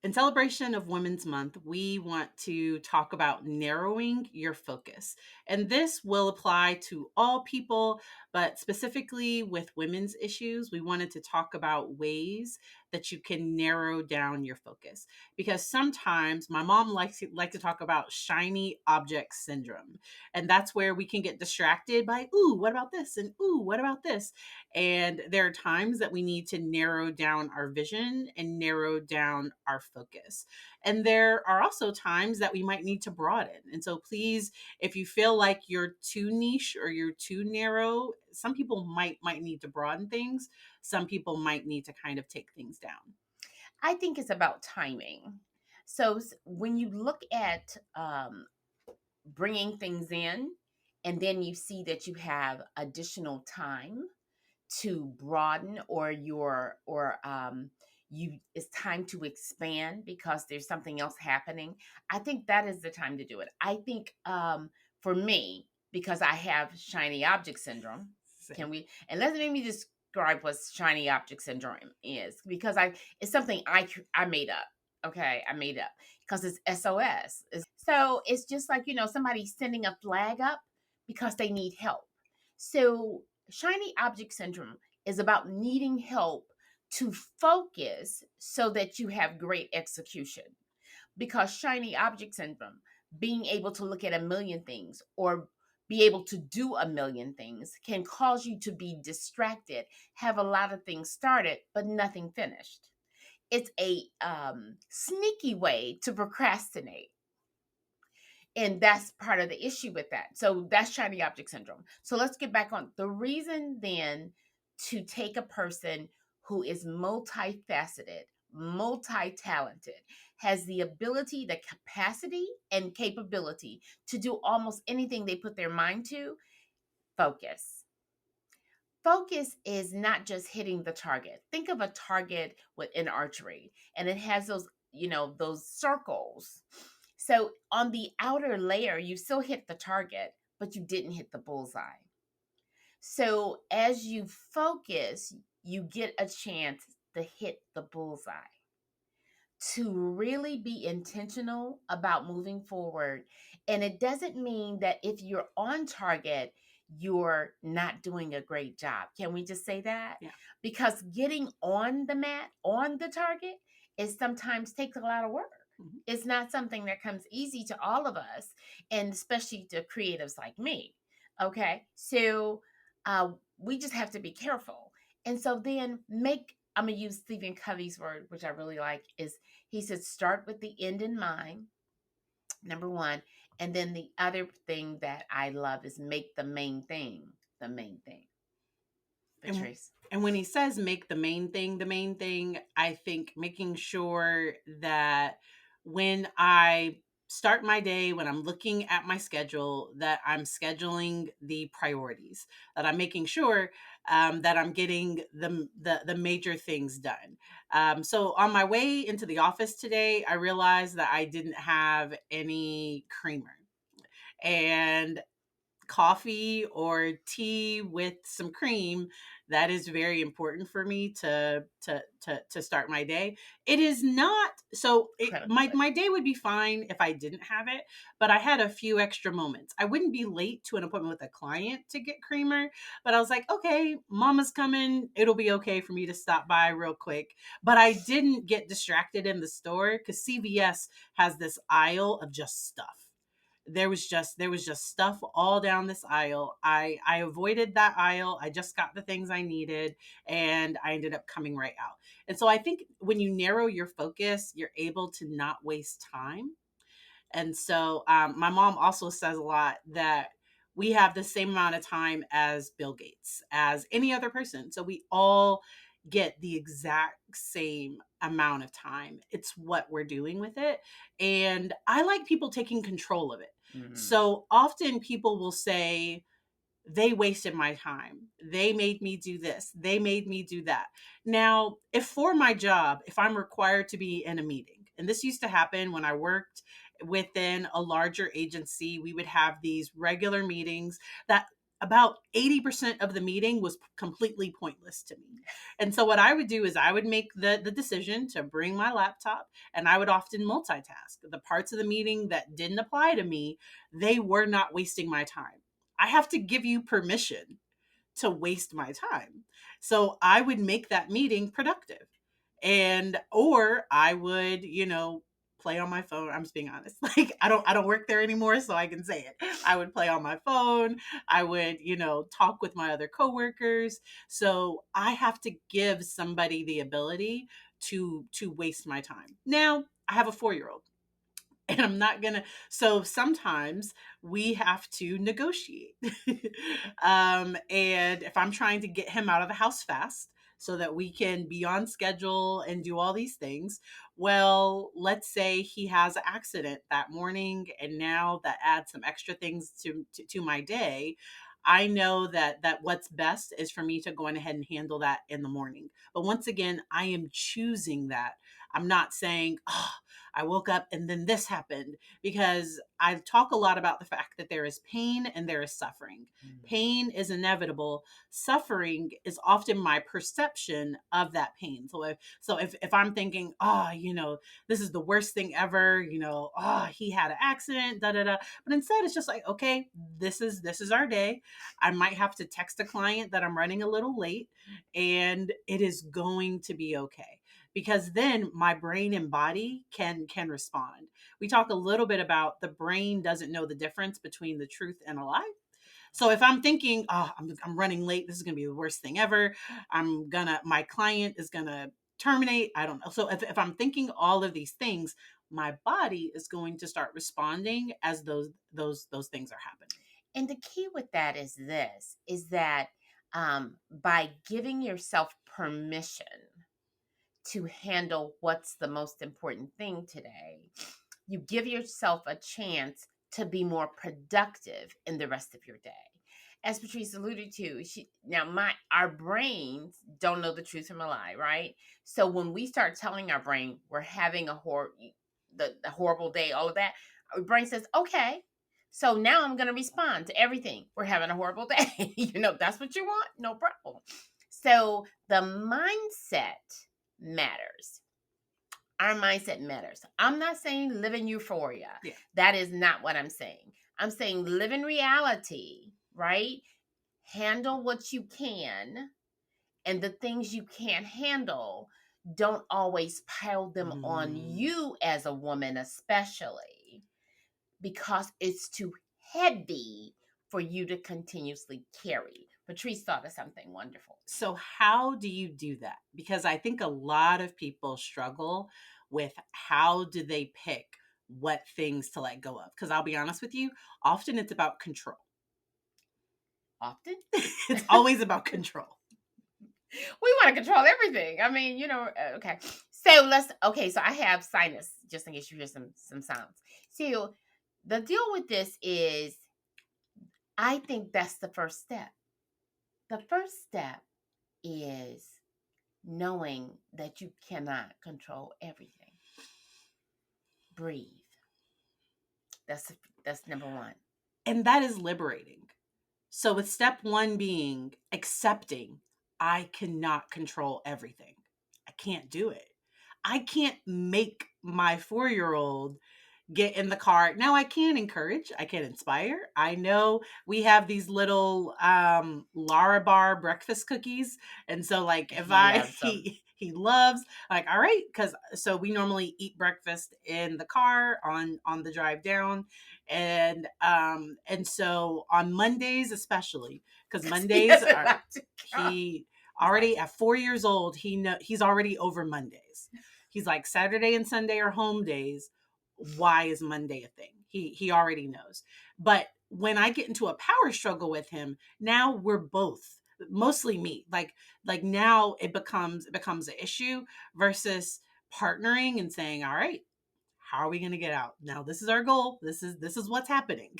In celebration of Women's Month, we want to talk about narrowing your focus. And this will apply to all people, but specifically with women's issues, we wanted to talk about ways that you can narrow down your focus. Because sometimes my mom likes to talk about shiny object syndrome. And that's where we can get distracted by, ooh, what about this? And ooh, what about this? And there are times that we need to narrow down our vision and narrow down our focus. And there are also times that we might need to broaden. And so please, if you feel like you're too niche or you're too narrow, some people might need to broaden things. Some people might need to kind of take things down. I think it's about timing. So when you look at bringing things in, and then you see that you have additional time to broaden, or you it's time to expand because there's something else happening. I think that is the time to do it. I think for me, because I have shiny object syndrome, Same. can we and let me describe what shiny object syndrome is, because it's something I made up. Okay, I made up because it's SOS. So it's just like, somebody sending a flag up because they need help. So shiny object syndrome is about needing help to focus so that you have great execution. Because shiny object syndrome, being able to look at a million things or be able to do a million things, can cause you to be distracted, have a lot of things started, but nothing finished. It's a sneaky way to procrastinate. And that's part of the issue with that. So that's shiny object syndrome. So let's get back on the reason then to take a person who is multifaceted, multi-talented, has the ability, the capacity and capability to do almost anything they put their mind to. Focus. Focus is not just hitting the target. Think of a target within archery, and it has those circles. So on the outer layer, you still hit the target, but you didn't hit the bullseye. So as you focus, you get a chance to hit the bullseye. To really be intentional about moving forward. And it doesn't mean that if you're on target, you're not doing a great job. Can we just say that? Yeah. Because getting on the mat, on the target, is sometimes takes a lot of work. Mhm. It's not something that comes easy to all of us, and especially to creatives like me. Okay. So we just have to be careful. And so then I'm going to use Stephen Covey's word, which I really like, is he said, start with the end in mind, number one. And then the other thing that I love is make the main thing the main thing. And Patrice. and when he says make the main thing, I think making sure that when I start my day, when I'm looking at my schedule, that I'm scheduling the priorities, that I'm making sure that I'm getting the major things done. So on my way into the office today, I realized that I didn't have any creamer. And coffee or tea with some cream, that is very important for me to start my day. It is not so Incredible. my day would be fine if I didn't have it, but I had a few extra moments. I wouldn't be late to an appointment with a client to get creamer, but I was like, okay, mama's coming, it'll be okay for me to stop by real quick. But I didn't get distracted in the store because CVS has this aisle of just stuff. There was just stuff all down this aisle. I avoided that aisle. I just got the things I needed, and I ended up coming right out. And so I think when you narrow your focus, you're able to not waste time. And so my mom also says a lot that we have the same amount of time as Bill Gates, as any other person. So we all get the exact same amount of time. It's what we're doing with it. And I like people taking control of it. Mhm. So often people will say, they wasted my time. They made me do this. They made me do that. Now, if for my job, if I'm required to be in a meeting, and this used to happen when I worked within a larger agency, we would have these regular meetings that about 80% of the meeting was completely pointless to me. And so what I would do is I would make the decision to bring my laptop, and I would often multitask. The parts of the meeting that didn't apply to me, they were not wasting my time. I have to give you permission to waste my time. So I would make that meeting productive. And or I would, play on my phone. I'm just being honest. Like I don't work there anymore, so I can say it. I would play on my phone. I would, talk with my other coworkers. So I have to give somebody the ability to waste my time. Now, I have a 4-year-old, and I'm not gonna. So sometimes we have to negotiate. And if I'm trying to get him out of the house fast so that we can be on schedule and do all these things, well, let's say he has an accident that morning, and now that adds some extra things to my day. I know that what's best is for me to go on ahead and handle that in the morning. But once again, I am choosing that. I'm not saying, oh, I woke up and then this happened, because I talk a lot about the fact that there is pain and there is suffering. Pain is inevitable. Suffering is often my perception of that pain. So if I'm thinking, oh, this is the worst thing ever, oh, he had an accident, da da da. But instead it's just like, okay, this is our day. I might have to text a client that I'm running a little late, and it is going to be okay, because then my brain and body can respond. We talk a little bit about the brain doesn't know the difference between the truth and a lie. So if I'm thinking, oh, I'm running late, this is going to be the worst thing ever. My client is going to terminate. I don't know. So if I'm thinking all of these things, my body is going to start responding as those things are happening. And the key with that is that by giving yourself permission to handle what's the most important thing today, you give yourself a chance to be more productive in the rest of your day. As Patrice alluded to, our brains don't know the truth from a lie, right? So when we start telling our brain we're having the horrible day, all of that, our brain says, okay, so now I'm going to respond to everything. We're having a horrible day. That's what you want? No problem. So the mindset matters. Our mindset matters. I'm not saying live in euphoria. Yeah. That is not what I'm saying. I'm saying live in reality, right? Handle what you can, and the things you can't handle, don't always pile them on you as a woman, especially because it's too heavy for you to continuously carry. Patrice thought of something wonderful. So how do you do that? Because I think a lot of people struggle with how do they pick what things to let go of. Because I'll be honest with you, often it's about control. Often? It's always about control. We want to control everything. I mean, okay. So I have sinus, just in case you hear some sounds. So the deal with this is, I think that's the first step. The first step is knowing that you cannot control everything. Breathe. That's number one. And that is liberating. So with step 1 being accepting, I cannot control everything. I can't do it. I can't make my 4-year-old get in the car. Now I can encourage, I can inspire. I know we have these little Lara Bar breakfast cookies. And so like if he loves, like, all right, because so we normally eat breakfast in the car on the drive down. And so on Mondays especially, because Mondays are he already at 4 years old, he's already over Mondays. He's like, Saturday and Sunday are home days. Why is Monday a thing? He already knows. But when I get into a power struggle with him, now we're both, mostly me. Like now it becomes an issue versus partnering and saying, all right, how are we going to get out? Now this is our goal. This is what's happening.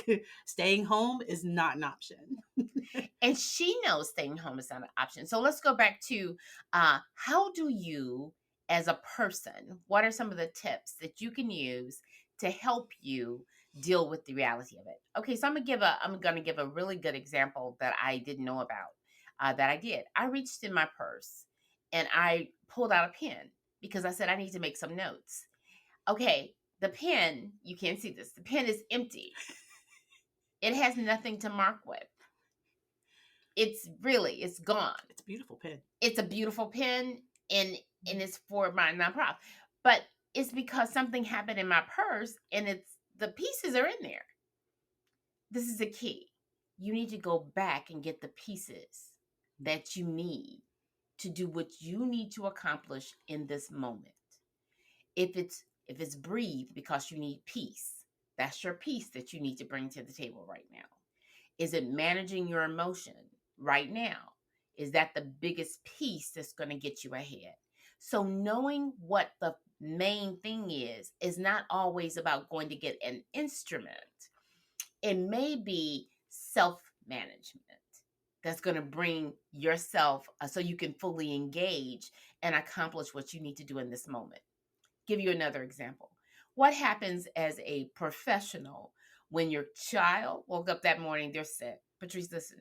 Staying home is not an option. And she knows staying home is not an option. So let's go back to how do you, as a person, what are some of the tips that you can use to help you deal with the reality of it. Okay, so I'm gonna give a really good example that I didn't know about, that I did. I reached in my purse and I pulled out a pen because I said I need to make some notes. Okay, the pen, you can't see this. The pen is empty. It has nothing to mark with. It's gone. It's a beautiful pen. It's a beautiful pen, and it's for my nonprofit. But it's because something happened in my purse and it's the pieces are in there. This is a key. You need to go back and get the pieces that you need to do what you need to accomplish in this moment. If it's breathe because you need peace, that's your peace that you need to bring to the table right now. Is it managing your emotion right now? Is that the biggest piece that's going to get you ahead? So knowing what the main thing is not always about going to get an instrument. It may be self-management that's going to bring yourself so you can fully engage and accomplish what you need to do in this moment. Give you another example. What happens as a professional when your child woke up that morning, they're sick? Patrice, listen,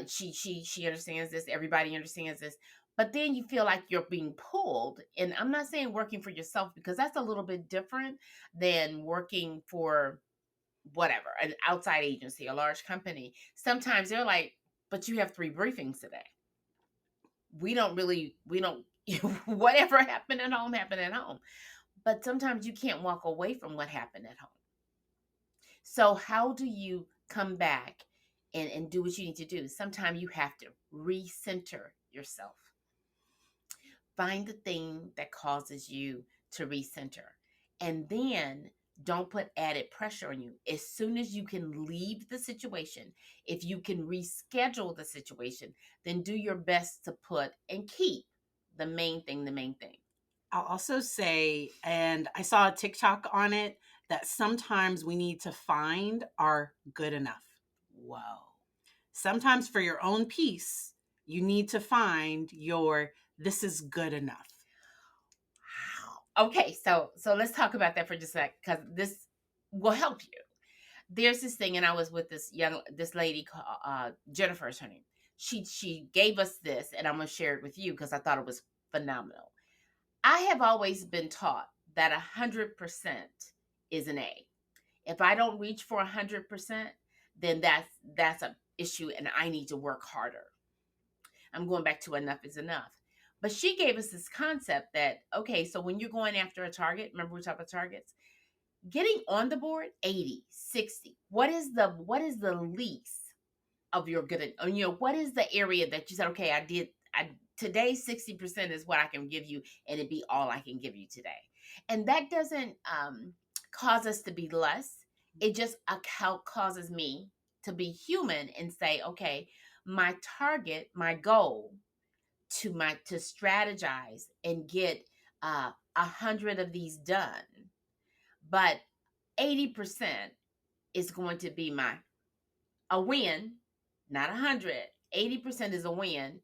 she understands this. Everybody understands this. But then you feel like you're being pulled. And I'm not saying working for yourself because that's a little bit different than working for whatever, an outside agency, a large company. Sometimes they're like, but you have 3 briefings today. We don't, whatever happened at home happened at home. But sometimes you can't walk away from what happened at home. So how do you come back and do what you need to do? Sometimes you have to recenter yourself. Find the thing that causes you to recenter. And then don't put added pressure on you. As soon as you can leave the situation, if you can reschedule the situation, then do your best to put and keep the main thing, the main thing. I'll also say, and I saw a TikTok on it, that sometimes we need to find our good enough. Whoa. Sometimes for your own peace, you need to find your this is good enough. Wow. Okay, so let's talk about that for just a sec, because this will help you. There's this thing, and I was with this lady called Jennifer is her name. She gave us this, and I'm gonna share it with you because I thought it was phenomenal. I have always been taught that 100% is an A. If I don't reach for 100%, then that's an issue, and I need to work harder. I'm going back to enough is enough. But she gave us this concept that, okay, so when you're going after a target, remember we talked about targets? Getting on the board, 80, 60. What is the least of your good? What is the area that you said, okay, today 60% is what I can give you, and it'd be all I can give you today. And that doesn't cause us to be less. It just causes me to be human and say, okay, my target, my goal to strategize and get 100 of these done, but 80% is going to be a win, not 100. 80% is a win.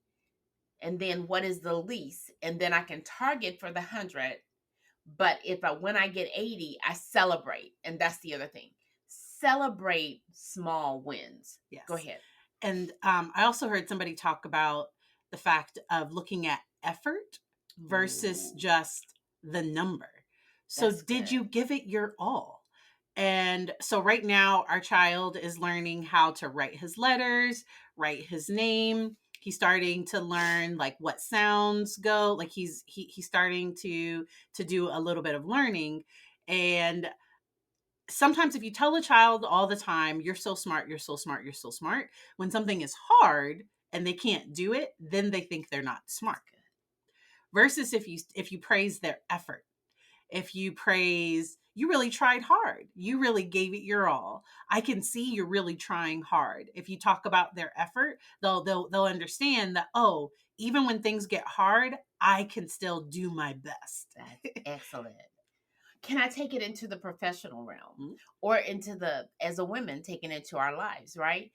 And then what is the least? And then I can target for the 100. But when I get 80, I celebrate. And that's the other thing. Celebrate small wins. Yes. Go ahead. And I also heard somebody talk about the fact of looking at effort versus just the number. So did you give it your all? And so right now our child is learning how to write his letters, write his name. He's starting to learn like what sounds go. Like he's starting to do a little bit of learning. And sometimes if you tell a child all the time, you're so smart, you're so smart, you're so smart, when something is hard and they can't do it, then they think they're not smart. Versus if you praise their effort, if you praise, you really tried hard, you really gave it your all, I can see you're really trying hard. If you talk about their effort, they'll understand that, oh, even when things get hard, I can still do my best. That's excellent. Can I take it into the professional realm or as a woman, taking it to our lives, right?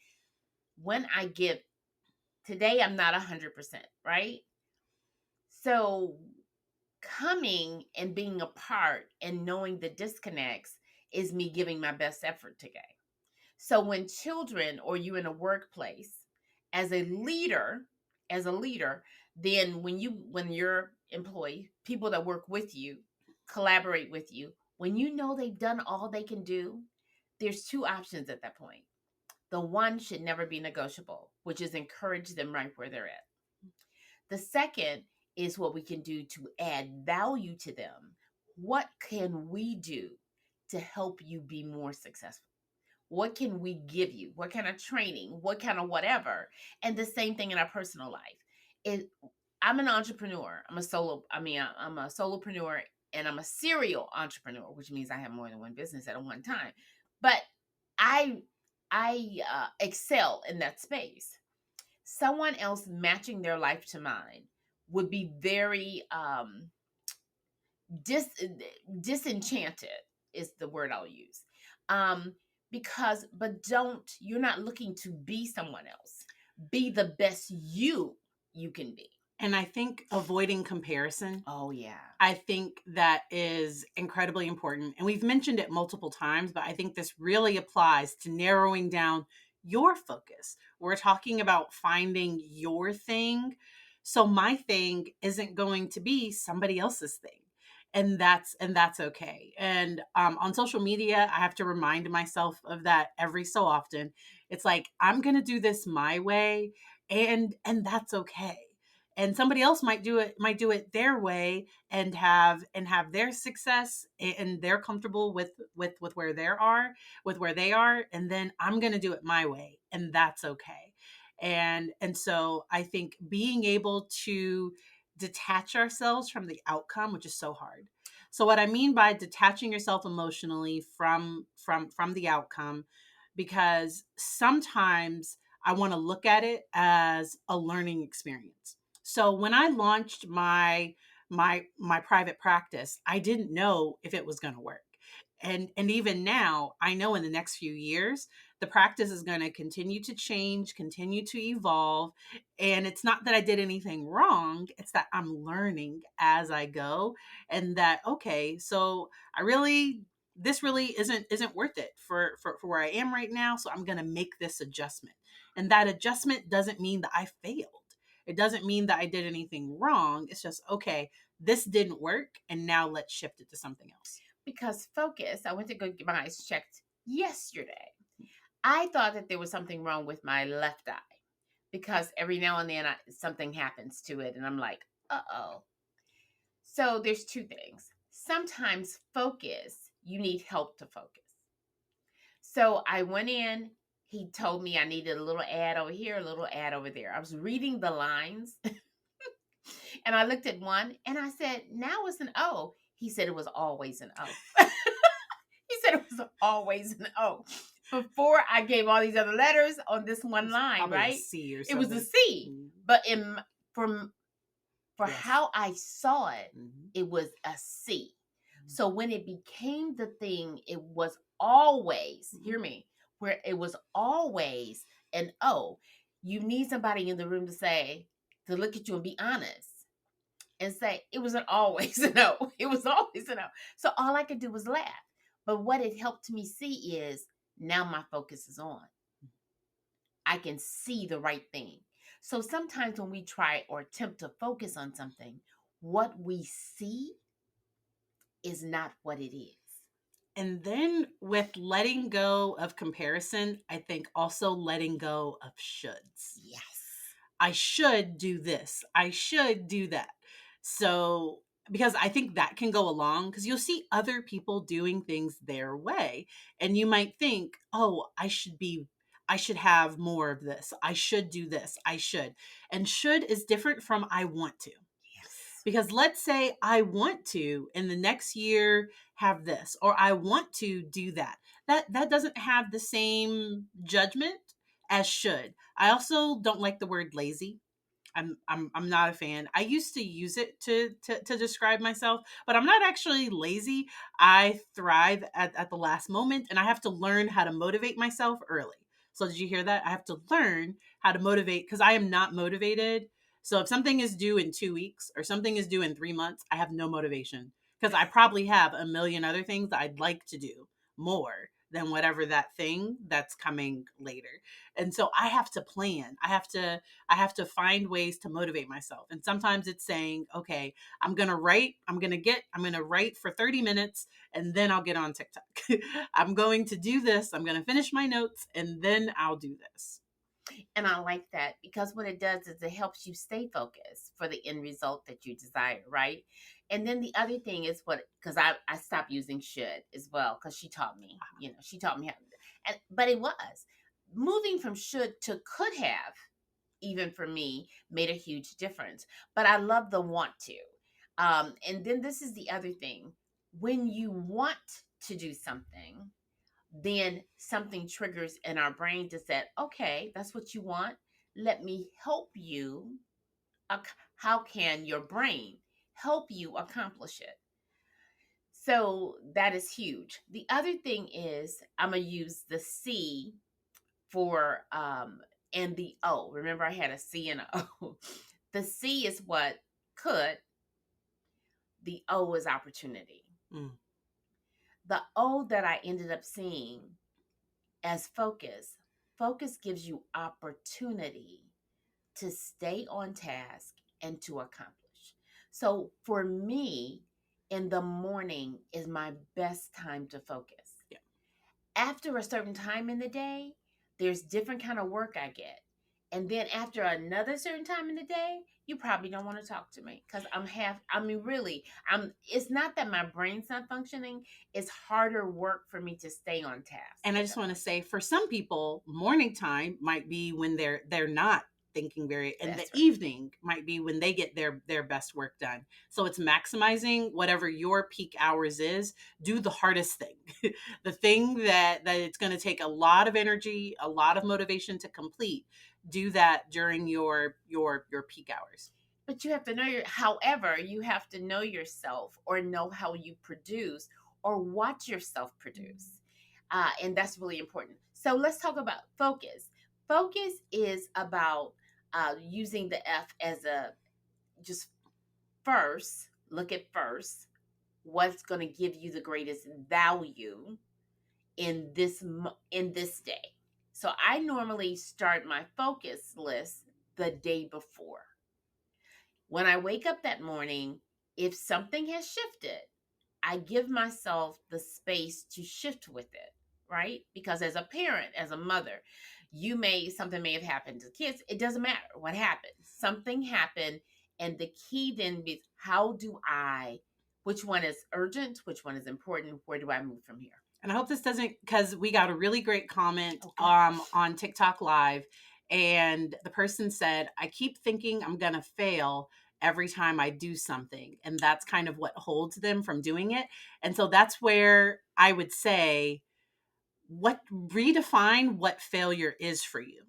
When I give, today I'm not 100%, right? So coming and being a part and knowing the disconnects is me giving my best effort today. So when children or you in a workplace as a leader, then when your employee, people that work with you, collaborate with you, when you know they've done all they can do, there's two options at that point. The one should never be negotiable, which is encourage them right where they're at. The second is what we can do to add value to them. What can we do to help you be more successful? What can we give you? What kind of training? What kind of whatever? And the same thing in our personal life. It, I'm an entrepreneur. I'm a solopreneur, and I'm a serial entrepreneur, which means I have more than one business at one time. But I excel in that space. Someone else matching their life to mine would be very disenchanted is the word I'll use. You're not looking to be someone else. Be the best you can be. And I think avoiding comparison. Oh yeah. I think that is incredibly important. And we've mentioned it multiple times, but I think this really applies to narrowing down your focus. We're talking about finding your thing. So my thing isn't going to be somebody else's thing. And that's okay. And on social media, I have to remind myself of that every so often. It's like I'm gonna do this my way, and that's okay. And somebody else might do it their way and have their success, and they're comfortable with where they are, and then I'm going to do it my way, and that's okay. And so I think being able to detach ourselves from the outcome, which is so hard. So what I mean by detaching yourself emotionally from the outcome, because sometimes I want to look at it as a learning experience. So when I launched my private practice, I didn't know if it was going to work. And even now, I know in the next few years, the practice is going to continue to change, continue to evolve. And it's not that I did anything wrong, it's that I'm learning as I go. And that, okay, so this really isn't worth it for where I am right now. So I'm going to make this adjustment. And that adjustment doesn't mean that I failed. It doesn't mean that I did anything wrong. It's just, okay, this didn't work. And now let's shift it to something else. Because focus, I went to go get my eyes checked yesterday. I thought that there was something wrong with my left eye because every now and then something happens to it. And I'm like, uh-oh. So there's two things. Sometimes focus, you need help to focus. So I went in. He told me I needed a little ad over here, a little ad over there. I was reading the lines and I looked at one and I said, now it's an O. He said it was always an O. He said it was always an O. Before I gave all these other letters on this one line, right? A C or something. It was a C. Mm-hmm. But for how I saw it, mm-hmm. It was a C. Mm-hmm. So when it became the thing, it was always, mm-hmm. Hear me, where it was always an O. You need somebody in the room to look at you and be honest and say, it wasn't always an O. It was always an O. So all I could do was laugh. But what it helped me see is now my focus is on. I can see the right thing. So sometimes when we try or attempt to focus on something, what we see is not what it is. And then with letting go of comparison, I think also letting go of shoulds. Yes. I should do this. I should do that. So, because I think that can go along, because you'll see other people doing things their way. And you might think, oh, I should have more of this. I should do this. I should. And should is different from I want to. Because let's say I want to in the next year have this, or I want to do that. That doesn't have the same judgment as should. I also don't like the word lazy. I'm not a fan. I used to use it to describe myself, but I'm not actually lazy. I thrive at the last moment, and I have to learn how to motivate myself early. So did you hear that? I have to learn how to motivate, because I am not motivated. So if something is due in 2 weeks or something is due in 3 months, I have no motivation, because I probably have a million other things that I'd like to do more than whatever that thing that's coming later. And so I have to plan. I have to find ways to motivate myself. And sometimes it's saying, okay, I'm going to write for 30 minutes and then I'll get on TikTok. I'm going to do this. I'm going to finish my notes and then I'll do this. And I like that because what it does is it helps you stay focused for the end result that you desire, right? And then the other thing is because I stopped using should as well because she taught me, she taught me how, but it was moving from should to could have, even for me, made a huge difference. But I love the want to. And then this is the other thing. When you want to do something, then something triggers in our brain to say, okay, that's what you want. Let me help you. How can your brain help you accomplish it? So that is huge. The other thing is I'm going to use the C for and the O. Remember, I had a C and a O. The C is what could, the O is opportunity. Mm. The O that I ended up seeing as focus. Focus gives you opportunity to stay on task and to accomplish. So for me, in the morning is my best time to focus. Yeah. After a certain time in the day, there's different kind of work I get. And then after another certain time in the day, you probably don't want to talk to me because it's not that my brain's not functioning. It's harder work for me to stay on task. And I just want to say, for some people, morning time might be when they're not thinking very, and That's the right. evening might be when they get their best work done. So it's maximizing whatever your peak hours is. Do the hardest thing, the thing that it's going to take a lot of energy, a lot of motivation to complete. Do that during your peak hours. But you have to however, you have to know yourself or know how you produce or watch yourself produce. And that's really important. So let's talk about focus. Focus is about using the F as just first, look at first, what's going to give you the greatest value in this day. So I normally start my focus list the day before. When I wake up that morning, if something has shifted, I give myself the space to shift with it, right? Because as a parent, as a mother, something may have happened to kids. It doesn't matter what happened. Something happened. And the key then is which one is urgent? Which one is important? Where do I move from here? And I hope this doesn't, because we got a really great comment Okay. on TikTok Live. And the person said, I keep thinking I'm going to fail every time I do something. And that's kind of what holds them from doing it. And so that's where I would say, redefine what failure is for you.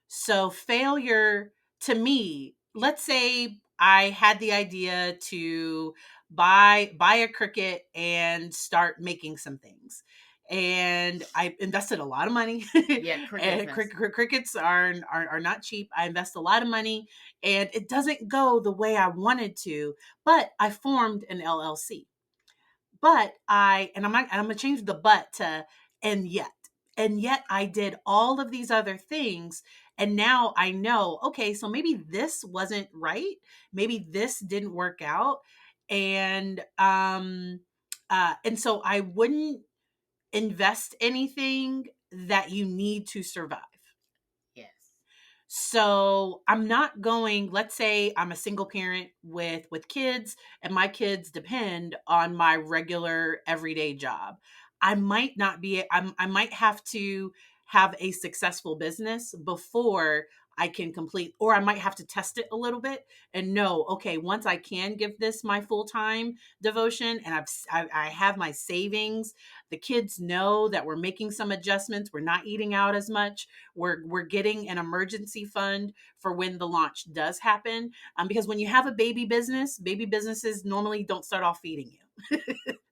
So failure to me, let's say I had the idea to buy a Cricut and start making some things. And I invested a lot of money. Yeah, And crickets are not cheap. I invest a lot of money and it doesn't go the way I wanted to, but I formed an LLC. But I'm gonna change the but to and yet. And yet I did all of these other things. And now I know, okay, so maybe this wasn't right. Maybe this didn't work out. And so I wouldn't invest anything that you need to survive. Yes. So I'm not going, let's say I'm a single parent with kids and my kids depend on my regular everyday job. I might have to have a successful business before I can complete, or I might have to test it a little bit and know, okay, once I can give this my full-time devotion and I have my savings, the kids know that we're making some adjustments, we're not eating out as much, we're getting an emergency fund for when the launch does happen. Because when you have a baby businesses normally don't start off feeding you.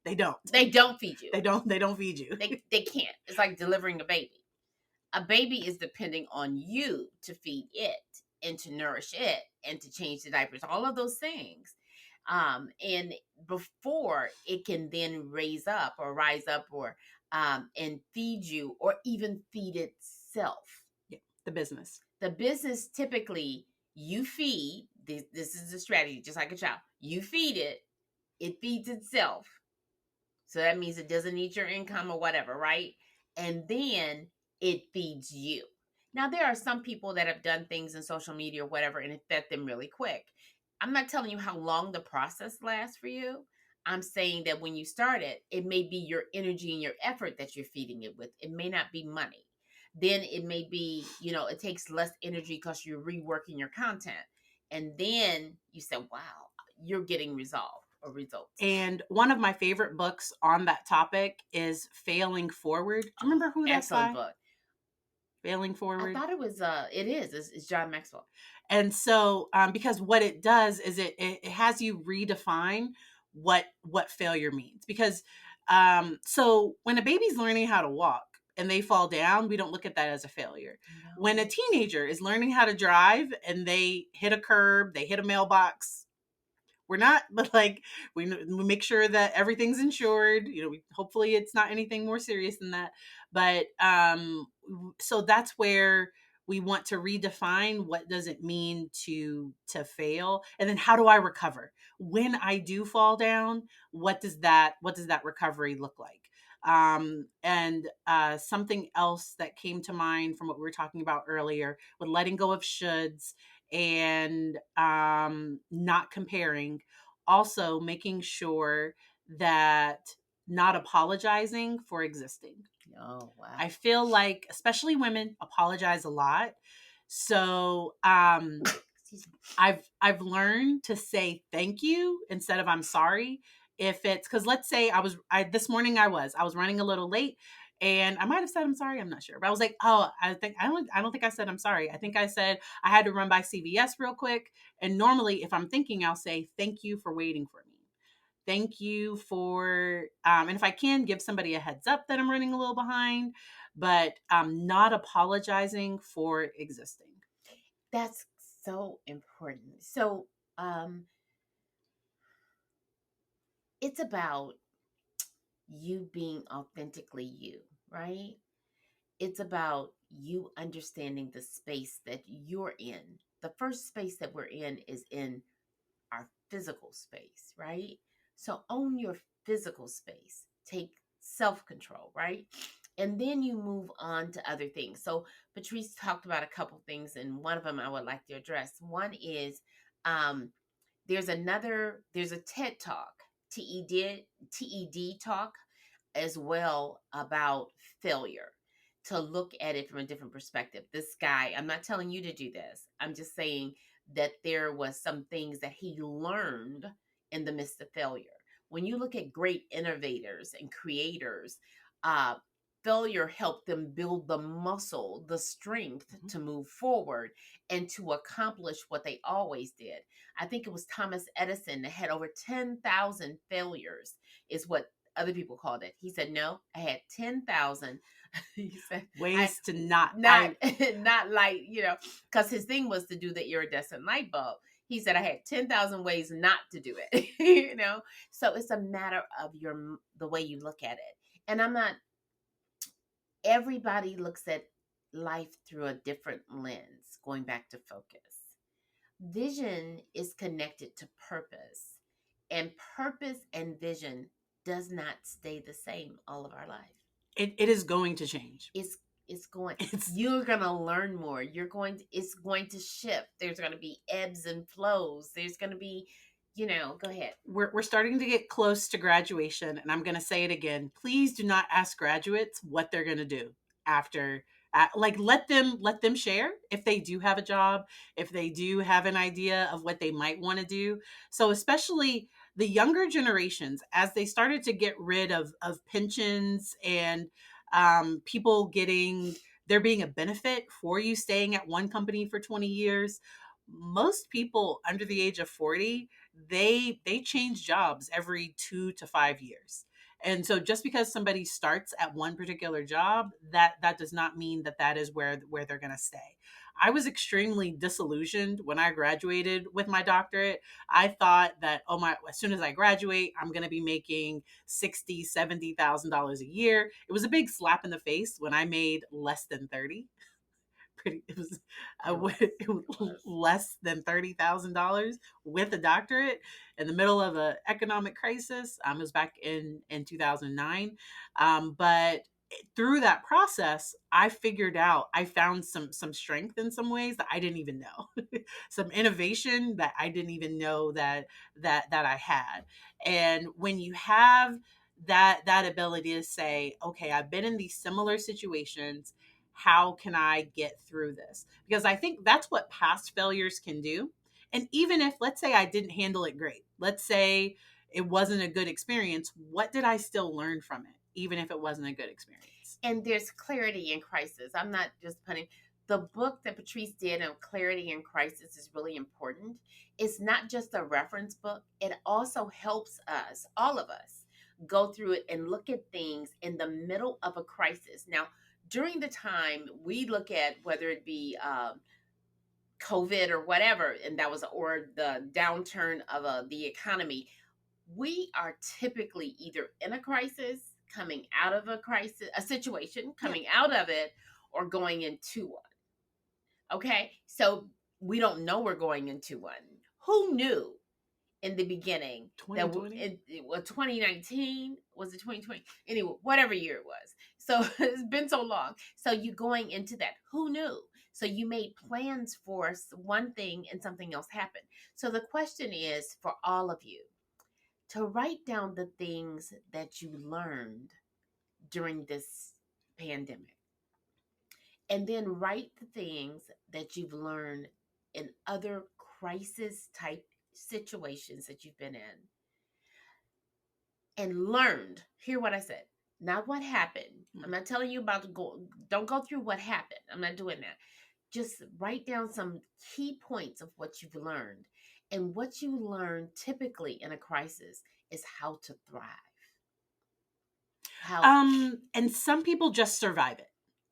They don't. They don't feed you. They don't feed you. They can't. It's like delivering a baby. A baby is depending on you to feed it and to nourish it and to change the diapers, all of those things. And before it can then rise up or and feed you or even feed itself. Yeah, the business. The business typically you feed, this is a strategy, just like a child. You feed it, it feeds itself. So that means it doesn't need your income or whatever, right? And then it feeds you. Now, there are some people that have done things in social media or whatever, and it fed them really quick. I'm not telling you how long the process lasts for you. I'm saying that when you start it, it may be your energy and your effort that you're feeding it with. It may not be money. Then it may be, it takes less energy because you're reworking your content. And then you say, wow, you're getting resolved or results. And one of my favorite books on that topic is Failing Forward. Do you remember who that's Excellent by? book. Failing I Forward. thought it was it's John Maxwell. And so, because what it does is it has you redefine what failure means. Because so when a baby's learning how to walk and they fall down, we don't look at that as a failure. No. When a teenager is learning how to drive and they hit a curb, they hit a mailbox, we're not, but like we make sure that everything's insured. Hopefully it's not anything more serious than that. But so that's where we want to redefine what does it mean to fail, and then how do I recover when I do fall down? What does that recovery look like? And something else that came to mind from what we were talking about earlier with letting go of shoulds and not comparing, also making sure that not apologizing for existing. Oh wow. I feel like especially women apologize a lot. So I've learned to say thank you instead of I'm sorry. If it's because let's say this morning I was running a little late, and I might have said I'm sorry, I'm not sure. But I was like, oh, I don't think I said I'm sorry. I think I said I had to run by CVS real quick. And normally if I'm thinking, I'll say thank you for waiting for me. Thank you for and if I can give somebody a heads up that I'm running a little behind, but not apologizing for existing. That's so important. So um it's about you being authentically you, right? It's about you understanding the space that you're in. The first space that we're in is in our physical space, right? So own your physical space. Take self control, right? And then you move on to other things. So Patrice talked about a couple things, and one of them I would like to address. One is um, there's a TED talk, TED talk as well about failure, to look at it from a different perspective. This guy, I'm not telling you to do this. I'm just saying that there was some things that he learned in the midst of failure. When you look at great innovators and creators, uh, failure helped them build the muscle, the strength to move forward and to accomplish what they always did. I think it was Thomas Edison that had over 10,000 failures, is what other people called it. He said, no, I had 10,000. He said, Ways to not not light, because his thing was to do the iridescent light bulb. He said, I had 10,000 ways not to do it, So it's a matter of the way you look at it. And everybody looks at life through a different lens, going back to focus. Vision is connected to purpose, and purpose and vision does not stay the same all of our life. it is going to change. It's going, you're going to learn more. It's going to shift. There's going to be ebbs and flows. There's going to be, go ahead. We're starting to get close to graduation, and I'm going to say it again. Please do not ask graduates what they're going to do after. Like let them share if they do have a job, if they do have an idea of what they might want to do. So especially the younger generations, as they started to get rid of pensions and people getting there being a benefit for you staying at one company for 20 years, most people under the age of 40, they change jobs every 2 to 5 years. And so just because somebody starts at one particular job, that does not mean that is where they're going to stay. I was extremely disillusioned when I graduated with my doctorate. I thought that, oh my, as soon as I graduate, I'm going to be making $60,000-$70,000 a year. It was a big slap in the face when I made less than 30. It was it was less than $30,000 with a doctorate in the middle of an economic crisis. It was back in 2009. But through that process, I found some strength in some ways that I didn't even know, some innovation that I didn't even know that I had. And when you have that ability to say, okay, I've been in these similar situations, how can I get through this? Because I think that's what past failures can do. And even if, let's say, I didn't handle it great, let's say it wasn't a good experience, what did I still learn from it, even if it wasn't a good experience? And there's clarity in crisis. I'm not just putting the book that Patrice did on clarity in crisis is really important. It's not just a reference book, it also helps us, all of us, go through it and look at things in the middle of a crisis. Now, during the time we look at whether it be COVID or whatever, and that was, or the downturn of the economy, we are typically either in a crisis, coming out of a crisis, a situation, Yeah. coming out of it, or going into one. Okay, so we don't know we're going into one. Who knew in the beginning that 2020. it was 2019? Was it 2020? Anyway, whatever year it was. So it's been so long. So you going into that, who knew? So you made plans for one thing and something else happened. So the question is for all of you to write down the things that you learned during this pandemic. And then write the things that you've learned in other crisis type situations that you've been in and learned. Hear what I said. Not what happened. I'm not telling you about to go, don't go through what happened. I'm not doing that. Just write down some key points of what you've learned. And what you learn typically in a crisis is how to thrive. How And some people just survive it.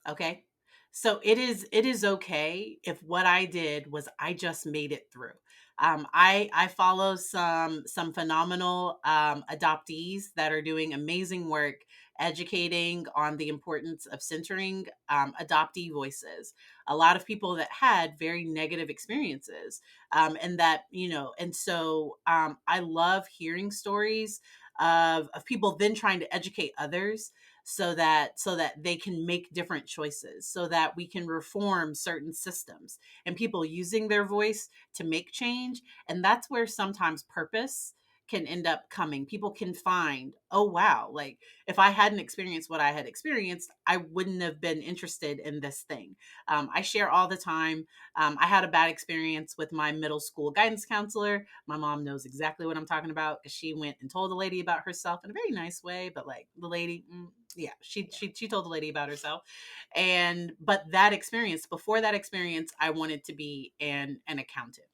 Okay. So it is okay if what I did was I just made it through. I follow some phenomenal adoptees that are doing amazing work educating on the importance of centering adoptee voices. A lot of people that had very negative experiences, and that, and so I love hearing stories of people then trying to educate others so that they can make different choices, so that we can reform certain systems and people using their voice to make change. And that's where sometimes purpose can end up coming. People can find, oh wow, like if I hadn't experienced what I had experienced, I wouldn't have been interested in this thing. I share all the time. I had a bad experience with my middle school guidance counselor. My mom knows exactly what I'm talking about because she went and told the lady about herself in a very nice way, but like the lady, yeah, she told the lady about herself. And but that experience, before that experience, I wanted to be an accountant.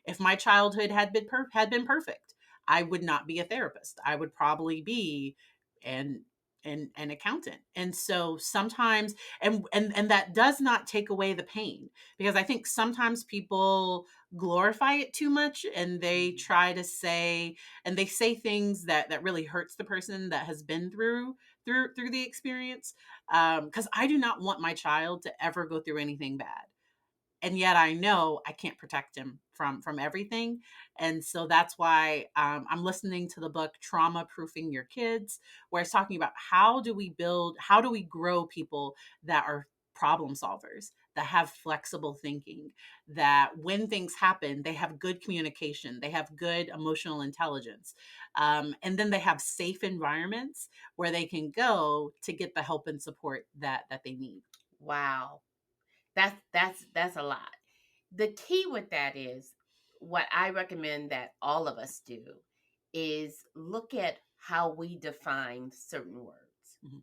If my childhood had been perfect, I would not be a therapist. I would probably be an an accountant. And so sometimes, and that does not take away the pain, because I think sometimes people glorify it too much, and they try to say, and they say things that really hurts the person that has been through the experience. Because I do not want my child to ever go through anything bad, and yet I know I can't protect him from everything. And so that's why I'm listening to the book Trauma Proofing Your Kids, where it's talking about how do we grow people that are problem solvers, that have flexible thinking, that when things happen, they have good communication, they have good emotional intelligence, and then they have safe environments where they can go to get the help and support that they need. wow. That's a lot. The key with that is what I recommend that all of us do is look at how we define certain words. Mhm.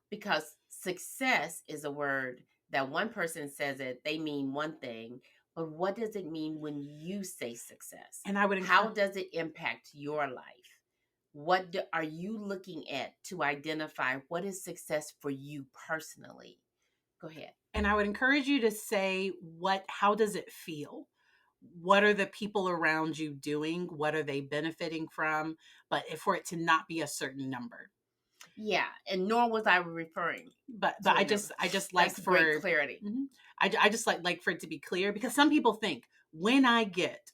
Because success is a word that one person says it, they mean one thing, but what does it mean when you say success? And I would How encourage does it impact your life? are you looking at to identify what is success for you personally? Go ahead. And I would encourage you to say, how does it feel? What are the people around you doing? What are they benefiting from? But for it to not be a certain number. Yeah, and nor was I referring But to a I number. just like That's great for clarity. Mhm. I just like for it to be clear, because some people think, when I get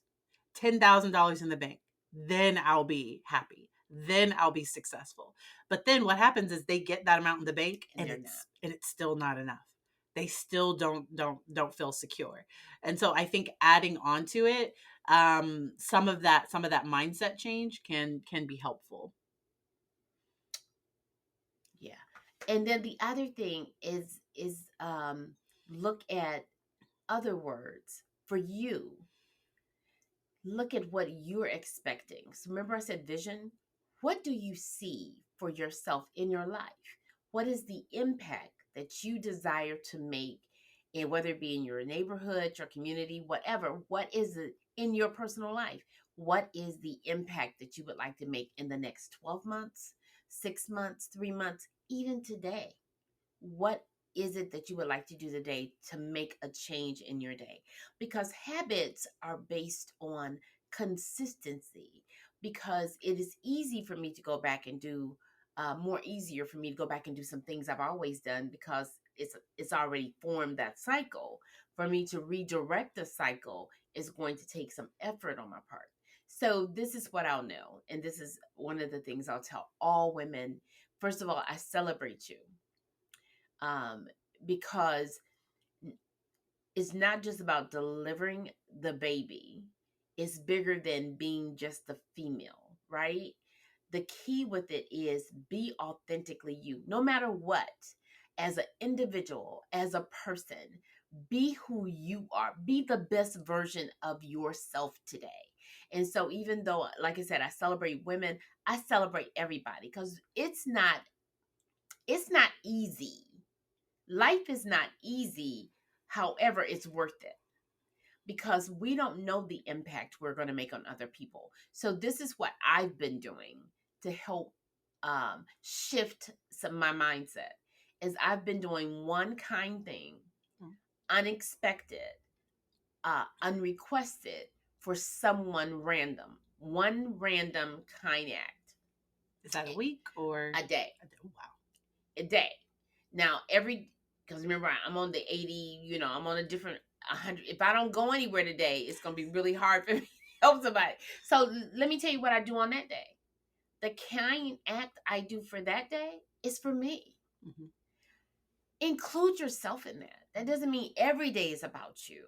$10,000 in the bank, then I'll be happy. Then I'll be successful. But then what happens is they get that amount in the bank, And they're not. and it's still not enough. They still don't feel secure. And so I think adding on to it, some of that mindset change can be helpful. Yeah. And then the other thing is look at other words for you. Look at what you're expecting. So remember I said vision? What do you see for yourself in your life? What is the impact that you desire to make, and whether it be in your neighborhood, your community, whatever, what is it in your personal life? What is the impact that you would like to make in the next 12 months, 6 months, 3 months, even today? What is it that you would like to do today to make a change in your day? Because habits are based on consistency. Because it is easy for me to go back and do more easier for me to go back and do some things I've always done, because it's already formed that cycle. For me to redirect the cycle is going to take some effort on my part. So this is what I'll know, and this is one of the things I'll tell all women. First of all, I celebrate you, um, because it's not just about delivering the baby. It's bigger than being just the female, right? The key with it is be authentically you, no matter what, as an individual, as a person, be who you are, be the best version of yourself today. And so, even though, like I said, I celebrate women, I celebrate everybody, because it's not easy. Life is not easy. However, it's worth it, because we don't know the impact we're going to make on other people. So this is what I've been doing to help shift my mindset. Is I've been doing one kind thing, unexpected, unrequested, for someone random. One random kind act Is that a week or a day. wow. A day. Now, because remember, I'm on the 80, I'm on a different 100. If I don't go anywhere today, it's going to be really hard for me to help somebody. So let me tell you what I do on that day. The kind act I do for that day is for me. Mm-hmm. Include yourself in that. That doesn't mean every day is about you.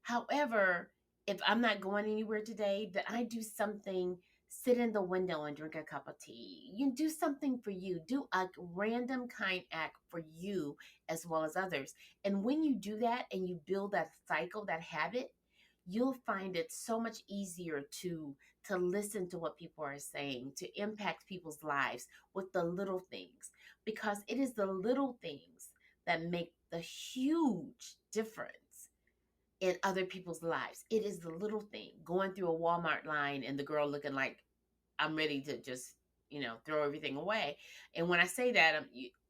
However, if I'm not going anywhere today, that I do something, sit in the window and drink a cup of tea. You do something for you. Do a random kind act for you as well as others. And when you do that and you build that cycle, that habit, you'll find it so much easier to listen to what people are saying, to impact people's lives with the little things, because it is the little things that make the huge difference in other people's lives. It is the little thing, going through a Walmart line and the girl looking like I'm ready to just, throw everything away. And when I say that,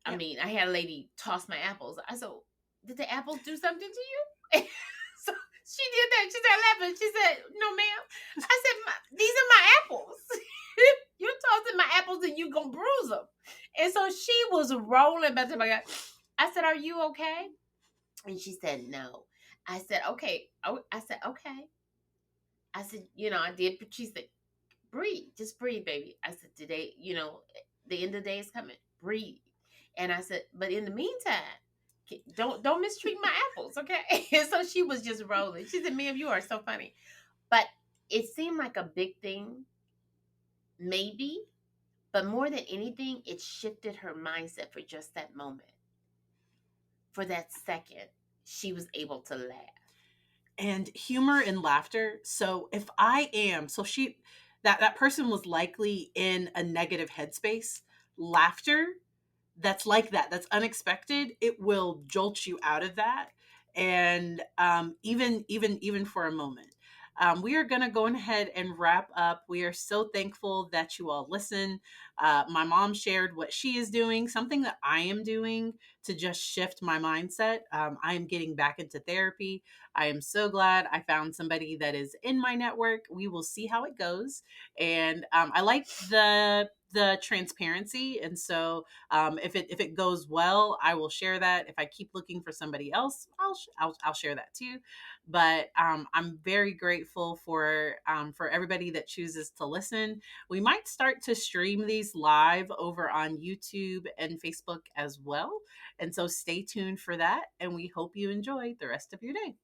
I mean, I had a lady toss my apples. I said, did the apples do something to you? So she did that. She started laughing. She said, no, ma'am. I said, these are my apples. You're tossing my apples and you going to bruise them. And so she was rolling back to my God. I said, are you okay? And she said, no. I said, okay. Oh, I said, okay. I said, I did. But she said, breathe. Just breathe, baby. I said, today, the end of the day is coming. Breathe. And I said, but in the meantime, don't mistreat my apples, okay? And so she was just rolling. She said, ma'am, you are so funny. But it seemed like a big thing, maybe. But more than anything, it shifted her mindset for just that moment. For that second, she was able to laugh. And humor and laughter. So if I am, so she, that person was likely in a negative headspace. Laughter that's like that, that's unexpected, it will jolt you out of that. And even for a moment. we are going to go ahead and wrap up. We are so thankful that you all listen. My mom shared what she is doing, something that I am doing to just shift my mindset. I am getting back into therapy. I am so glad I found somebody that is in my network. We will see how it goes. And I like the transparency, and so if it goes well, I will share that. If I keep looking for somebody else, I'll share that too. But I'm very grateful for everybody that chooses to listen. We might start to stream these live over on YouTube and Facebook as well, and so stay tuned for that. And we hope you enjoy the rest of your day.